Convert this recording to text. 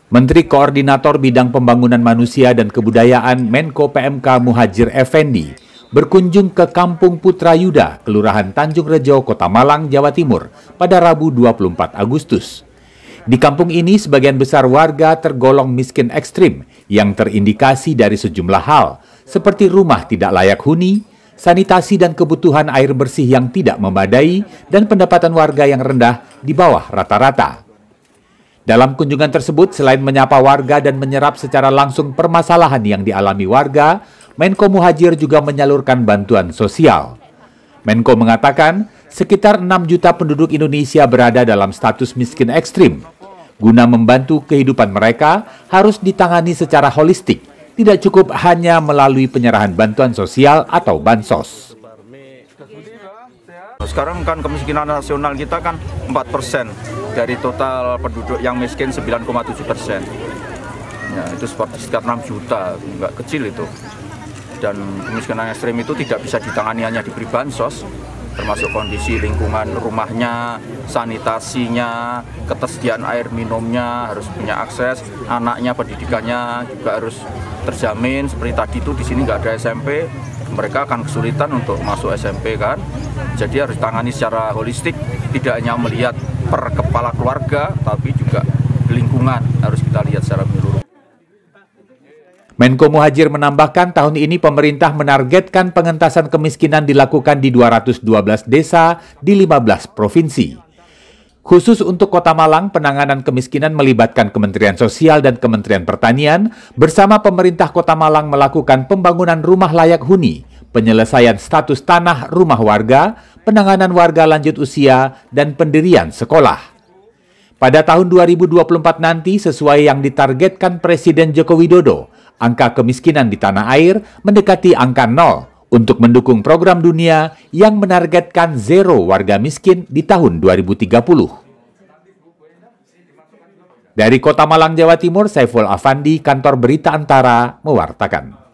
Menteri Koordinator Bidang Pembangunan Manusia dan Kebudayaan Menko PMK Muhadjir Effendi berkunjung ke Kampung Putrayuda, Kelurahan Tanjung Rejo, Kota Malang, Jawa Timur pada Rabu 24 Agustus. Di kampung ini sebagian besar warga tergolong miskin ekstrim yang terindikasi dari sejumlah hal seperti rumah tidak layak huni, sanitasi dan kebutuhan air bersih yang tidak memadai, dan pendapatan warga yang rendah di bawah rata-rata. Dalam kunjungan tersebut, selain menyapa warga dan menyerap secara langsung permasalahan yang dialami warga, Menko Muhadjir juga menyalurkan bantuan sosial. Menko mengatakan, sekitar 6 juta penduduk Indonesia berada dalam status miskin ekstrim. Guna membantu kehidupan mereka, harus ditangani secara holistik, tidak cukup hanya melalui penyerahan bantuan sosial atau bansos. Sekarang kan kemiskinan nasional kita kan 4% dari total penduduk yang miskin 9,7%. Ya, itu sekitar 6 juta, nggak kecil itu. Dan kemiskinan ekstrim itu tidak bisa ditangani hanya diberi bansos, termasuk kondisi lingkungan rumahnya, sanitasinya, ketersediaan air minumnya harus punya akses, anaknya pendidikannya juga harus terjamin. Seperti tadi itu di sini nggak ada SMP, mereka akan kesulitan untuk masuk SMP kan. Jadi harus ditangani secara holistik, tidak hanya melihat per kepala keluarga, tapi juga lingkungan harus kita lihat secara menyeluruh. Menko Muhadjir menambahkan tahun ini pemerintah menargetkan pengentasan kemiskinan dilakukan di 212 desa di 15 provinsi. Khusus untuk Kota Malang, penanganan kemiskinan melibatkan Kementerian Sosial dan Kementerian Pertanian bersama pemerintah Kota Malang melakukan pembangunan rumah layak huni, penyelesaian status tanah rumah warga, penanganan warga lanjut usia, dan pendirian sekolah. Pada tahun 2024 nanti, sesuai yang ditargetkan Presiden Joko Widodo, angka kemiskinan di tanah air mendekati angka 0 untuk mendukung program dunia yang menargetkan zero warga miskin di tahun 2030. Dari Kota Malang, Jawa Timur, Saiful Afandi, Kantor Berita Antara, mewartakan.